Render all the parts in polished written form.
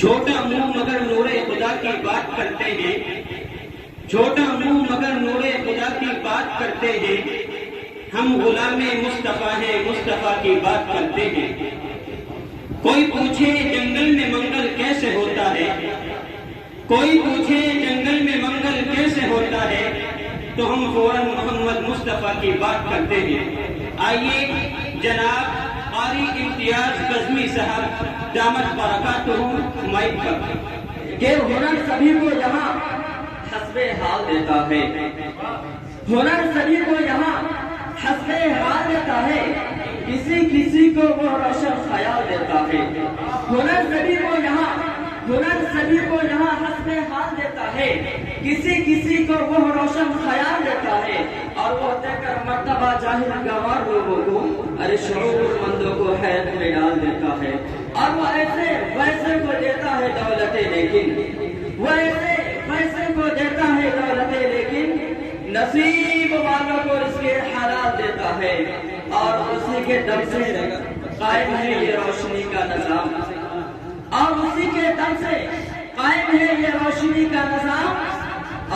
چھوٹا منہ مگر نور خدا کی بات کرتے ہیں، چھوٹا منہ مگر نور خدا کی بات کرتے ہیں، ہم غلام مصطفیٰ ہیں، مصطفیٰ کی بات کرتے ہیں۔ کوئی پوچھے جنگل میں منگل کیسے ہوتا ہے، کوئی پوچھے جنگل میں منگل کیسے ہوتا ہے، تو ہم فوراً محمد مصطفیٰ کی بات کرتے ہیں۔ آئیے جناب قاری امتیاز کاظمی صاحب دامت برکاتہ مائک پر کہ ہنر سبھی کو یہاں حسب حال دیتا ہے، ہنر سبھی کو یہاں حسب حال دیتا ہے، کسی کسی کو وہ روشن خیال دیتا ہے۔ ہنر سبھی کو یہاں حسب حال دیتا ہے، کسی کسی کو وہ روشن خیال دیتا ہے، اور وہ دے کر مرتبہ جاہل گوار لوگوں کو ارے شعور مندوں کو حیرت میں ڈال دیتا ہے۔ اور وہ ایسے ویسے کو دیتا ہے دولتیں، لیکن وہ ایسے ویسے کو دیتا ہے دولتیں، لیکن نصیب والوں کو رزق حلال دیتا ہے، اور اسی کے دم سے قائم ہے یہ روشنی کا نظام، اور اسی کے دم سے قائم ہے یہ روشنی کا نظام۔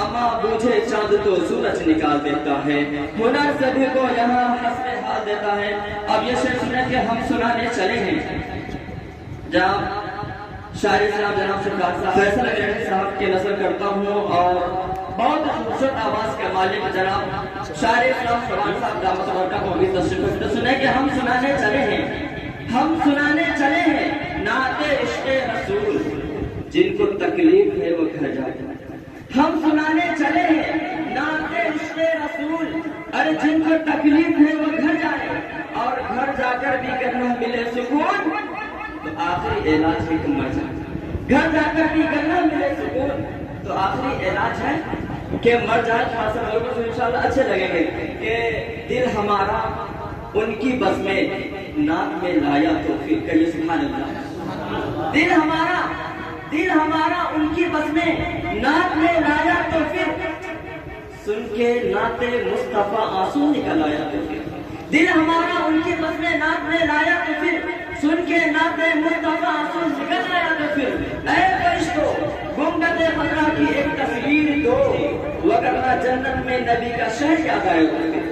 اما بوجھے چاند تو سورج نکال دیتا ہے، ہنر سبھی کو یہاں حسب حال دیتا ہے۔ اب یہ شعر سنے کہ ہم سنانے چلے ہیں جناب شاعر اسلام جناب شفقت صاحب فیصل اگرانی صاحب کی نظر کرتا ہوں، اور بہت خوبصورت آواز کے مالک جناب شاعر اسلام شبان صاحب دامت برکاتہ کو بھی تشریف تو سنے کہ ہم سنانے چلے ہیں نعت عشق رسول، جن کو تکلیف ہے وہ گھر جائے۔ ہم سنانے چلے ہیں نعت عشق رسول، ارے جن کو تکلیف ہے وہ گھر جائے، اور گھر جا کر بھی کرنا ملے سکون، تو آخری علاج ہے کہ مر جائے۔ گھر جا کر بھی کرنا ملے سکون، تو آخری علاج ہے کہ مر جائے۔ تھوڑا سا لوگوں سے انشاءاللہ اچھے لگیں گے کہ دل ہمارا ان کی بس میں نعت میں لایا تو پھر کہیے سبحان اللہ۔ دل ہمارا ان کی بس میں نعت میں لایا تو پھر سن کے نعت مصطفیٰ آنسو نکل آیا تو پھر دل ہمارا ان کی بس میں نعت میں لایا تو پھر سن کے نعت مصطفیٰ آنسو نکل آیا تو پھر اے فرشتو گنبد خضرا کی ایک تصویر دو، وگرنہ جنت میں نبی کا شہر یاد آئے تو پھر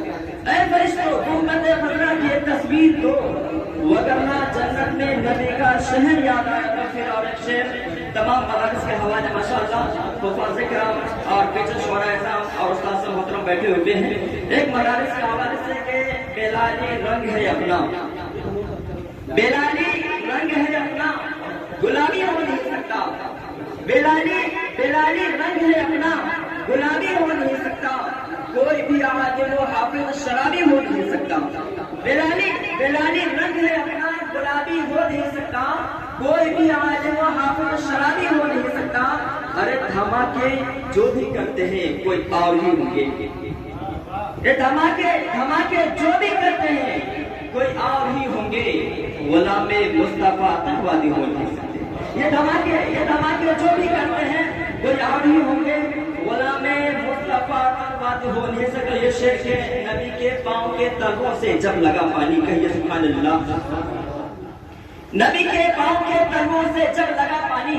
اے فرشتو گنبد خضرا کی ایک تصویر دو، وگرنہ جنت میں نبی کا شہر یاد آیا تو پھر۔ اور ایک شعر تمام مدارس کے حوالے ماشاءاللہ حفاظ کرام اور پیچھے شعراء احترام اور استاد محترم بیٹھے ہوئے ہیں۔ ایک مدارس کے حوالے سے کہ بیلالی رنگ ہے اپنا، بیلالی رنگ ہے اپنا، گلابی ہو نہیں سکتا، بیلالی رنگ ہے اپنا، گلابی ہو نہیں سکتا، کوئی بھی عالم و حافظ شرابی ہو نہیں سکتا۔ بیلالی رنگ ہے اپنا، گلابی ہو نہیں سکتا، کوئی بھی عالم و حافظ شرابی ہو نہیں سکتا۔ ارے دھماکے جو بھی کرتے ہیں کوئی اور ہی ہوں گے، یہ دھماکے جو بھی کرتے ہیں کوئی اور ہی ہوں گے، غلام مصطفیٰ آتنکوادی ہو نہیں سکتے۔ یہ دھماکے جو بھی کرتے ہیں کوئی اور ہی ہوں گے، غلام مصطفیٰ آتنکوادی ہو نہیں سکتے۔ یہ شعر کے نبی کے پاؤں کے تلووں سے جب لگا پانی، کہیے سبحان اللہ۔ نبی کے پاؤں کے تلووں سے جب لگا پانی،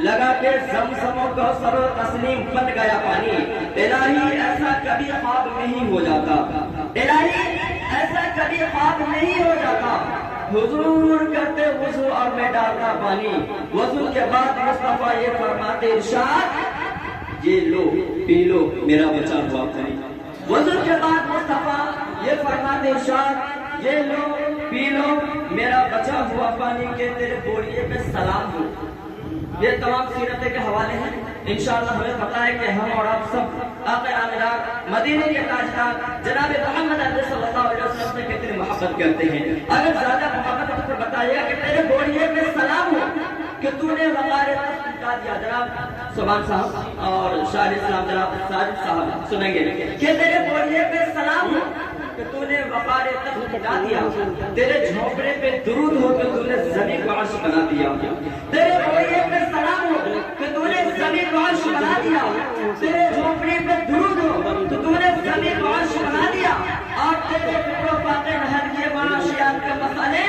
لگا کے زمزم و کوثر و تسنیم بن گیا پانی۔ الہی ایسا کبھی خواب نہیں ہو جاتا، الہی ایسا کبھی خواب نہیں ہو جاتا، حضور کرتے وضو اور میں ڈالتا پانی، وضو کے بعد مصطفیٰ یہ فرماتے ارشاد یہ لو پی لو میرا بچا ہوا پانی۔ وضو کے بعد مصطفیٰ یہ فرماتے ارشاد یہ لو پی لو میرا بچا ہوا پانی، کے تیرے بوڑھے پہ سلام ہو۔ یہ تمام سیرتیں کے حوالے ہیں۔ انشاءاللہ ہمیں پتہ ہے کہ ہم اور آپ سب آقا نامدار مدینے کے تاجدار جناب محمد عربی صلی اللہ علیہ وسلم سے کتنی محبت کرتے ہیں۔ اگر زیادہ محبت ہے تو بتائیے گا کہ تیرے بوڑھے پہ سلام ہو کہ تو نے وقار تسبیح دیا۔ جناب سبحان صاحب اور شاعر اسلام جناب ساجد صاحب سنیں گے کہ تیرے بوڑھے پہ سلام ہو کہ تو نے وقار تسبیح دیا، تیرے جھونپڑے پہ درود ہو کہ تو نے زمین کو عرش بنا دیا، تیرے بوڑھے پہ سلام ہو کہ تو نے زمین کو عرش بنا دیا، تیرے جھونپڑے پہ درود ہو تو تو نے زمین کو عرش بنا دیا، اور تیرے فکر و باقی نہر کیے معاشیات کے مسئلے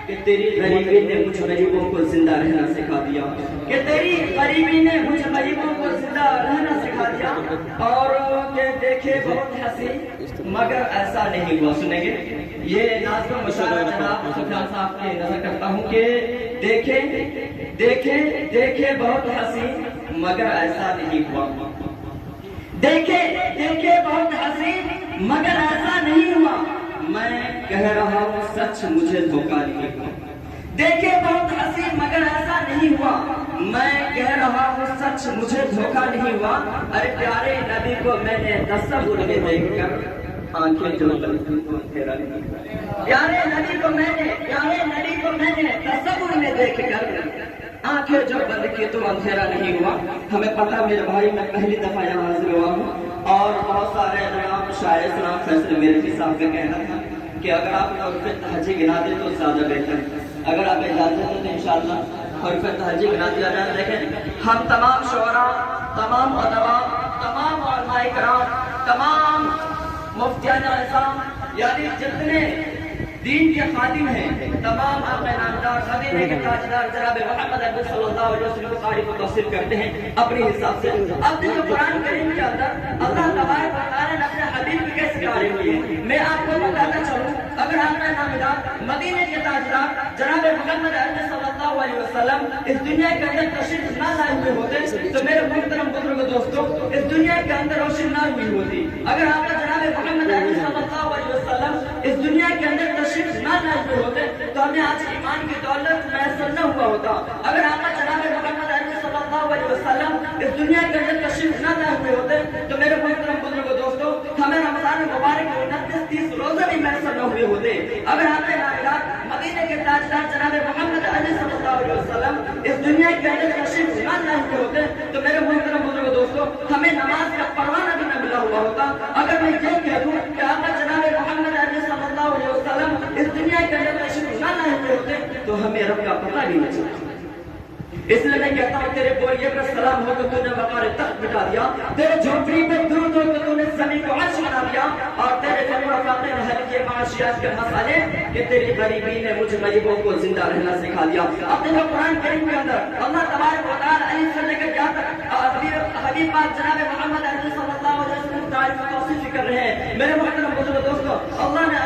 کہ تیری غریبی نے مجھ غریبوں کو زندہ رہنا سکھا دیا، کہ تیری غریبی نے مجھ غریبوں کو زندہ رہنا سکھا دیا، اور کہ دیکھے بہت ہنسی مگر ایسا نہیں ہوا۔ سنیں گے یہ ناظم مشاعرہ جناب سفیان صاحب کی نظر کرتا ہوں کہ دیکھے دیکھے دیکھے بہت ہنسی مگر ایسا نہیں ہوا، دیکھے دیکھے بہت ہنسی مگر ایسا نہیں ہوا، میں کہہ رہا ہوں سچ مجھے دھوکہ نہیں ہوا، دیکھے بہت ہنسی مگر ایسا نہیں ہوا، میں کہہ رہا ہوں سچ مجھے دھوکہ نہیں ہوا۔ ارے پیارے نبی کو میں نے تصور میں دیکھ کر آنکھیں جو بندی تو اندھیرا نہیں ہوا، پیارے نبی کو میں نے تصور میں دیکھ کر آنکھیں جو بند کی تو اندھیرا نہیں ہوا۔ ہمیں پتا میرے بھائی میں پہلی دفعہ یہاں حاضر ہوا ہوں، اور بہت سارے جناب شاعر اسلام فیصل میرے صاحب کا کہنا تھا کہ اگر آپ حرف تہجی گنا دیں تو زیادہ بہتر ہے، اگر آپ اجازت دیں تو انشاءاللہ حرف تہجی گنا دیا جائے۔ دیکھیں ہم تمام شعراء، تمام ادباء، تمام علماء کرام، تمام مفتیان اعظام، یعنی جتنے دین کے خادم ہیں، تمام آقا نامدار مدینے کے تاجدار جناب محمد عربی صلی اللہ علیہ وسلم کو تعریف و توصیف کرتے ہیں اپنے حساب سے۔ اب جو قرآن کریم کے اندر اللہ تبارک و تعالیٰ نے اپنے حبیب کی کیسے تعریف کی ہے، میں آپ کو بتاتا چلوں۔ اگر آقا نامدار مدینے کے تاجدار جناب محمد عربی صلی اللہ علیہ وسلم اس دنیا کے اندر تشریف نہ لائے ہوئے ہوتے تو میرے محترم بزرگ دوستوں اس دنیا کے اندر روشن نہ ہوئی ہوتی۔ اگر آقا جناب محمد عربی صلی اللہ علیہ وسلم اس دنیا کے اندر تشریف نہ لائے ہوئے ہوتے تو ہمیں آج ایمان کی دولت میسر نہ ہوا ہوتا۔ اگر آقا جناب محمد عربی صلی اللہ علیہ وسلم اس دنیا کے اندر تشریف نہ لائے ہوئے ہوتے تو میرے محترم بزرگ دوستوں ہمیں رمضان مبارک کے 29-30 روزے بھی میسر نہ ہوئے ہوتے۔ اگر آقا نامدار مدینے کے تاجدار جناب محمد عربی صلی اللہ علیہ وسلم اس دنیا کے اندر تشریف نہ لائے ہوئے ہوتے تو میرے محترم بزرگ دوستوں ہمیں نماز کا پروانہ بھی نہ ملا ہوا ہوتا۔ اگر میں یہ کہہ دوں کہ آقا جناب محمد عربی صلی اللہ علیہ وسلم اس دنیا کے اندر تشریف نہ لائے ہوئے ہوتے تو ہمیں رب کا پتہ بھی نہ چلتا۔ اس لیے میں کہتا ہوں تیرے بوریے پر سلام ہو تو نے وقار تخت بٹا دیا، تیرے جھوپڑی پہ درود ہو تو نے زمین کو عرش بنا دیا، اور تیرے فقر و فاقے نے حل کیے معاشیات کے مسئلے کہ تیری غریبی نے مجھ غریبوں کو زندہ رہنا سکھا دیا۔ اب دیکھو قرآن کریم کے اندر اللہ تبارک و تعالیٰ علی سے لے کر جہاں تک حبیب پاک جناب محمد عربی صلی اللہ علیہ وسلم تعریف و توصیف کر رہے ہیں۔ میرے محترم بزرگ دوستو اللہ نے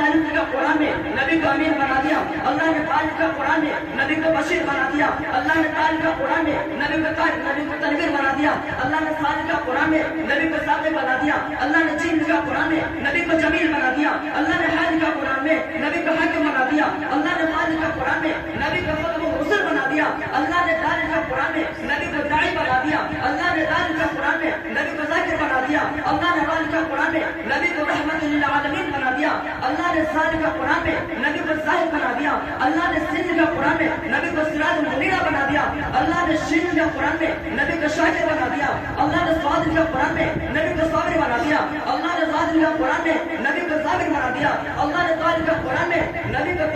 علی کا قرآن میں نبی کو امین بنا دیا، اللہ نے طالب کا قرآن میں نبی کو بشیر بنا دیا، اللہ نے طالب کا قرآن میں نبی کو تنویر بنا دیا، اللہ نے صالح کا قرآن میں نبی کو صادق بنا دیا، اللہ نے جین کا قرآن میں نبی کو جمیل بنا دیا، اللہ نے حاج کا قرآن میں نبی کو حاکم بنا دیا، اللہ نے خالد کا قرآن میں نبی کو ختم الرسل بنا دیا، اللہ نے طالب کا قرآن میں نبی کو داعی بنا دیا، اللہ نے طالب کا قرآن میں نبی کو ذاکر بنا دیا، اللہ نے طالب کا قرآن میں نبی کو رحمت للعالمین بنا دیا، اللہ نے صالح کا قرآن میں نبی کو زاہد بنا دیا، اللہ نے سندھ کا قرآن میں نبی کو سراج منیرہ بنا دیا، اللہ نے شین کا قرآن میں نبی کو شاکر بنا دیا، اللہ نے سواد کا قرآن میں نبی کو صابر بنا دیا، اللہ نے زاد کا قرآن میں نبی کو صابر بنا دیا، اللہ نے طالب کا قرآن میں نبی کو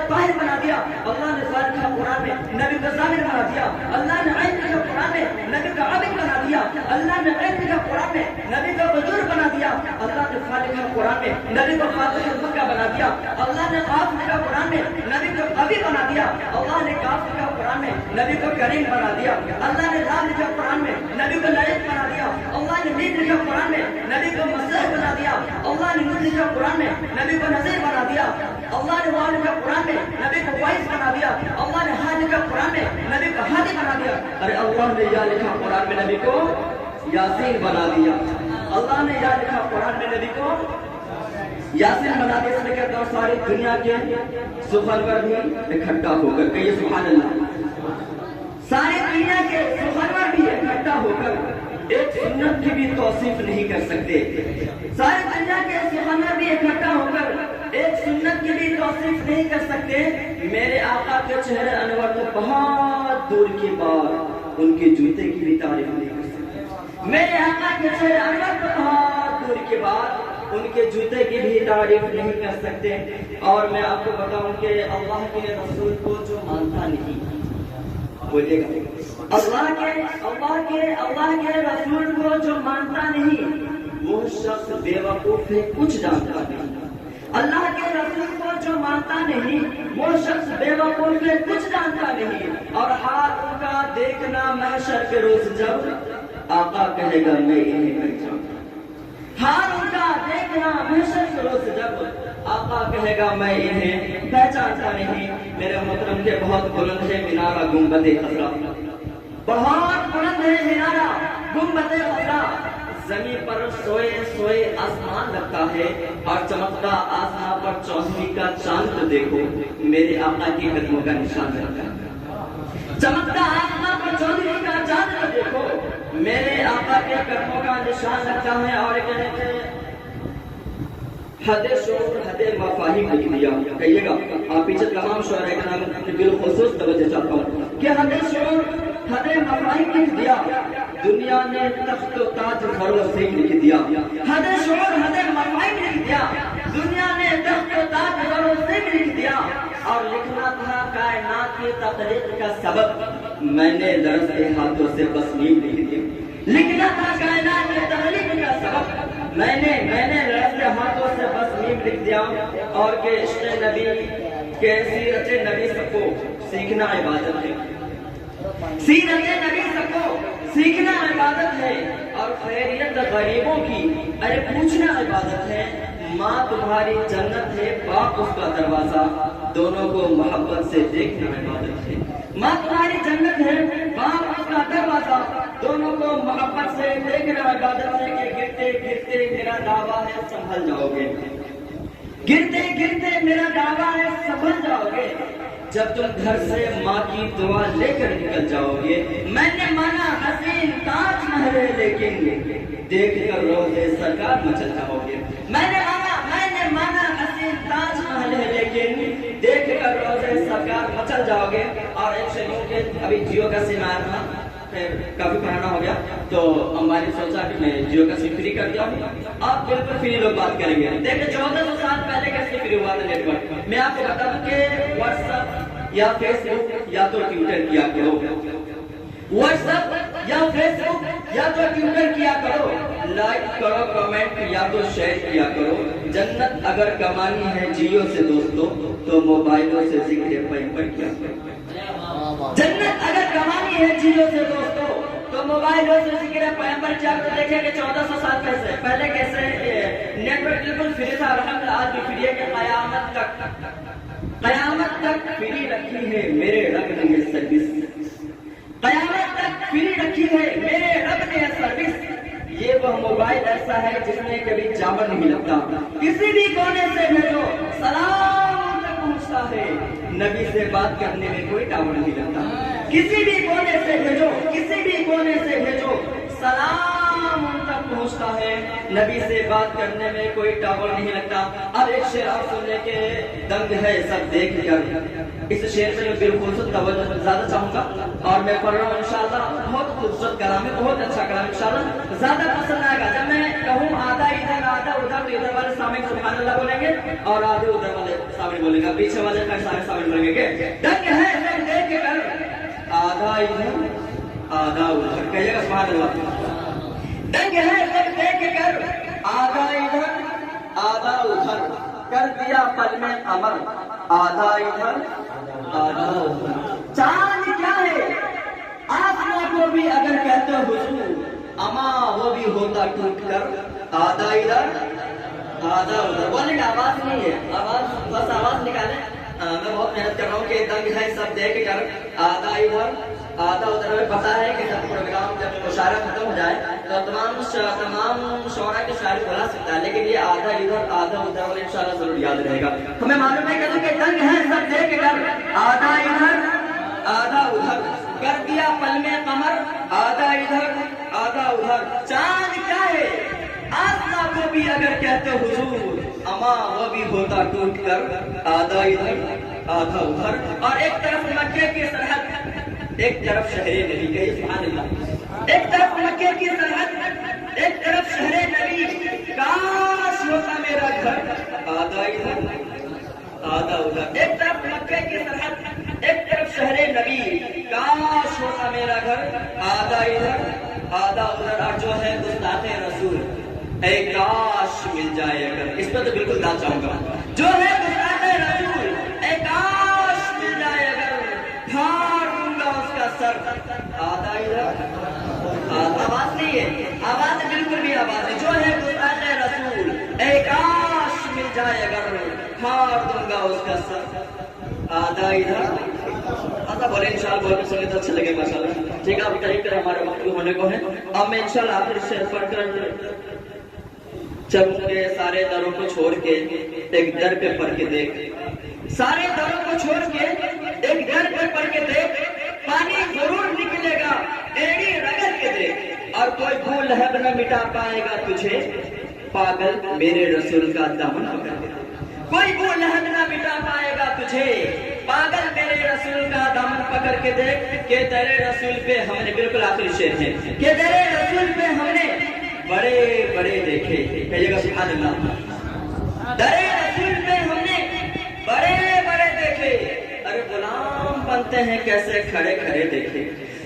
طاہر بنا دیا، اللہ نے صالح کا قرآن میں نبی کو صابر بنا دیا، اللہ نے عین کا قرآن میں نبی کو عابد بنا دیا، اللہ نے عین کا قرآن میں نبی کو بزرگ بنا دیا، اللہ نے فالح کا قرآن میں نبی کو فاتح مکہ بنا دیا، اللہ نے قاف کا قرآن میں نبی کو قوی بنا دیا، اللہ نے کاف کا قرآن میں نبی کو کریم بنا دیا، اللہ نے لام کا قرآن میں نبی کو لائق بنا دیا، اللہ نے میم کا قرآن میں نبی کو مسیح بنا دیا، اللہ نے نون کا قرآن میں نبی کو نذیر بنا دیا، اللہ نے وال کا قرآن میں نبی کو وائس بنا دیا، اللہ نے حاج کا قرآن میں نبی کو ہادی بنا دیا، ارے اللہ نے یا لکھا قرآن میں نبی کو یاسین بنا دیا، اللہ نے یا لکھا قرآن میں نبی کو یاسین بنا دیا۔ اس نے کہتا ہوں ساری دنیا کے سخنور بھی اکٹھا ہو کر کہیے سبحان اللہ، ساری دنیا کے سخنور بھی اکٹھا ہو کر ایک سنت کی بھی توصیف نہیں کر سکتے، ساری دنیا کے سخنور بھی اکٹھا ہو کر ایک سنت کی بھی توصیف نہیں کر سکتے، میرے آقا کے چہرے انور تو بہت دور کی بات ان کے جوتے کی بھی تعریف نہیں کر سکتے، میرے آقا کے چہرے انور تو بہت دور کی بات ان کے جوتے کی بھی تعریف نہیں کر سکتے۔ اور میں آپ کو بتاؤں کہ اللہ کے رسول کو جو مانتا نہیں، بولیے گا اللہ کے رسول کو جو مانتا نہیں وہ شخص بے وقوف ہے، کچھ جانتا نہیں۔ اللہ کے رسول کو جو مانتا نہیں وہ شخص بے وقوف سے کچھ جانتا نہیں، اور حال ان کا دیکھنا محشر کے روز جب آقا کہے گا میں انہیں پہچانتا، حال ان کا دیکھنا محشر کے روز جب آقا کہے گا میں انہیں پہچانتا نہیں۔ میرے محترم کے بہت بلند ہے مینارہ گنبد خضرا، بہت بلند ہے مینارہ گنبد خضرا، زمین پر سوئے سوئے آسمان لگتا ہے، اور چمکتا آسمان پر چوندی کا چاند تو دیکھو میرے آقا کی قدموں کا نشان لگتا ہے، چمکتا آسمان پر چوندی کا چاند تو دیکھو میرے آقا کے قدموں کا نشان لگتا ہے۔ اور کہتے ہیں حد شعور حد مفاہیم لکھ دیا، کہیے گا آپ پیچھے تمام شعراء کے نام بالخصوص توجہ چاہتا ہوں کہ حد شعور حد مفاہیم لکھ دیا، دنیا نے تخت و تاج فروغ سے لکھ دیا، حد شعور حد مفاہیم لکھ دیا، دنیا نے تخت و تاج فروغ سے لکھ دیا، اور لکھنا تھا کائنات کی تخلیق کا سبب میں نے درس کے ہاتھوں سے تصمیم لکھ دی، لکھنا تھا کائنات کی تخلیق کا سبب میں نے درس کے ہاتھوں سے تصمیم لکھ دیا، اور کہ عشق نبی کے سیرت نبی سب کو سیکھنا عبادت ہے، سیرت نبی سب کو سیکھنا عبادت ہے، اور خیریت غریبوں کی ارے پوچھنا عبادت ہے، ماں تمہاری جنت ہے باپ اس کا دروازہ دونوں کو محبت سے دیکھنا عبادت ہے، ماں تمہاری جنت ہے باپ اس کا دروازہ دونوں کو محبت سے دیکھنا عبادت ہے، کہ گرتے گرتے میرا دعویٰ ہے سنبھل جاؤ گے، گرتے گرتے میرا دعویٰ ہے سنبھل جاؤ گے، جب تم گھر سے ماں کی دعا لے کر نکل جاؤ گے، میں نے مانا حسین تاج محل لیکن دیکھ کر روزے سرکار مچل جاؤ گے، میں نے مانا حسین تاج محل لیکن دیکھ کر روزے سرکار مچل جاؤ گے۔ اور ایک شریف کے ابھی جیو کا سم آیا تھا، پھر کافی پرانا ہو گیا تو ہماری سوچا کہ میں جیو کا سم فری کر دیا ہوں، آپ بالکل فری لوگ بات کریں گے۔ دیکھیں 1400 سال پہلے کیسے فری ہوا تھا نیٹ ورک، میں آپ کو بتا دوں کہ واٹس ایپ یا فیس بک یا تو ٹویٹر کیا کرو، واٹس ایپ یا فیس بک یا تو ٹویٹر کیا کرو، لائک کرو کمنٹ یا تو شیئر کیا کرو، جنت اگر کمانی ہے جیو سے دوستو تو موبائلوں سے ذکر پیغمبر کیا کرو، جنت اگر کمانی ہے جیو سے دوستو تو موبائلوں سے ذکر پیغمبر کیا کرو۔ دیکھیں کہ 1400 سال پہلے کیسے نیٹ ورک بالکل فری تھا، الحمدللہ آج بھی فری ہے، کہ قیامت تک فری رکھی ہے میرے رب نے یہ سروس، قیامت تک فری رکھی ہے میرے رب نے یہ سروس، یہ وہ موبائل ایسا ہے جس میں کبھی چاول نہیں لگتا، کسی بھی کونے سے بھیجو سلام تک پہنچتا ہے، نبی سے بات کرنے میں کوئی ٹاور نہیں لگتا، کسی بھی کونے سے بھیجو سلام ان تک پہنچتا ہے، نبی سے بات کرنے میں کوئی ٹاور نہیں لگتا۔ اب ایک شعر آپ سننے کے دنگ ہے سب دیکھ کر، اس شعر میں بالخصوص توجہ زیادہ چاہوں گا، اور میں پڑھ رہا ہوں انشاءاللہ، بہت خوبصورت کلام ہے، بہت اچھا کلام انشاءاللہ زیادہ پسند آئے گا۔ جب میں کہوں آدھا ادھر آدھا ادھر تو ادھر والے سامنے سبحان اللہ بولیں گے اور آدھے ادھر والے سامنے بولیں گے، پیچھے والے سامنے بولیں گے، دنگ ہے سب دیکھ کر آدھا ادھر آدھا ادھر، کہیے گا سبحان اللہ، دنگ ہے سب دیکھ کر آدھا ادھر آدھا ادھر، کر دیا پل میں قمر آدھا ادھر آدھا ادھر، چاند کیا ہے آسمان کو بھی اگر کہتے حضور، اما وہ بھی ہوتا ٹوٹ کر آدھا ادھر آدھا ادھر، بولنے کا آواز نہیں ہے، آواز بس آواز نکالیں، میں بہت محنت کر رہا ہوں کہ دنگ ہے سب دیکھ کر آدھا ادھر آدھا ادھر۔ ہمیں پتا ہے کہ جب پروگرام جب مشاعرہ ختم ہو جائے تو تمام شعراء کی شاعری بنا سکتا ہے، لیکن یہ آدھا ادھر آدھا ادھر اور انشاءاللہ ضرور یاد رہے گا۔ ہمیں معلوم ہے کہ دنگ ہے سب دیکھ کر آدھا ادھر آدھا ادھر، کر دیا پل میں قمر آدھا ادھر آدھا ادھر، چاند کیا ہے آسمان کو بھی اگر کہتے حضور، اما وہ بھی ہوتا ٹوٹ کر آدھا ادھر آدھا ادھر۔ اور ایک طرف مکے کی سرحد ایک طرف شہر نبی، کہیے سبحان اللہ، ایک طرف مکے کی سرحد ایک طرف شہر نبی، کاش ہوتا میرا گھر آدھا ادھر آدھا ادھر، ایک طرف مکے کی سرحد ایک طرف شہر نبی، کاش ہوتا میرا گھر آدھا ادھر آدھا ادھر۔ اور جو ہے گستاخ رسول اے کاش مل جائے اگر، اس پہ تو بالکل داد چاہوں گا، جو ہے گستاخ رسول، اے کاش مل جائے اگر، پھاڑ دوں گا اس کا سر۔ آدھا ادھر آواز نہیں ہے، آواز بالکل بھی آواز ہے۔ جو ہے گستاخ رسول، اے کاش مل جائے اگر، پھاڑ دوں گا اس کا سر۔ آدھا ادھر آدھا بولے انشاءاللہ، بولے سنگے تو اچھے لگے ماشاءاللہ۔ ٹھیک ہے، اب قریب کر ہمارے وقت ہونے کو ہے۔ اب میں انشاءاللہ آخر شعر پڑھ کر چلوں گے۔ سارے دروں کو چھوڑ کے ایک در پہ پڑھ کے دیکھ، سارے دروں کو چھوڑ کے ایک در پہ پڑھ کے دیکھ، پانی ضرور نکلے گا، ایڑی رگڑ کے دیکھ، اور کوئی بھول لہب نہ مٹا پائے گا تجھے، پاگل میرے رسول کا دامن پکڑ کے۔ کوئی بھول لہب نہ مٹا پائے گا تجھے، پاگل میرے رسول کا دامن پکڑ کے دیکھ، کہ تیرے رسول پہ ہم نے، بالکل آخری شعر ہے، کہ تیرے رسول پہ ہم نے بڑے بڑے دیکھے، کہیے گا سبحان اللہ۔ تیرے رسول پہ ہم نے بڑے بڑے دیکھے، ارے غلام بنتے ہیں کیسے کھڑے کھڑے دیکھے۔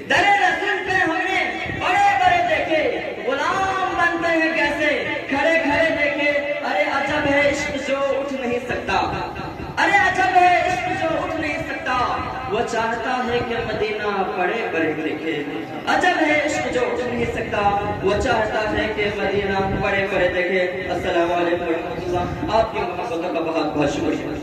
تیرے رسول پہ ہم نے بڑے بڑے دیکھے، غلام بنتے ہیں کیسے کھڑے کھڑے دیکھے۔ ارے عجب ہے عشق جو اٹھ نہیں سکتا، ارے عجب ہے عشق جو اٹھ نہیں سکتا، وہ چاہتا ہے کہ مدینہ بڑے بڑے دیکھے۔ عجب ہے عشق جو اٹھ نہیں سکتا، وہ چاہتا ہے کہ مدینہ بڑے بڑے دیکھے۔ السلام علیکم ورحمۃ اللہ۔ آپ کی محبتوں کا بہت بہت شکریہ۔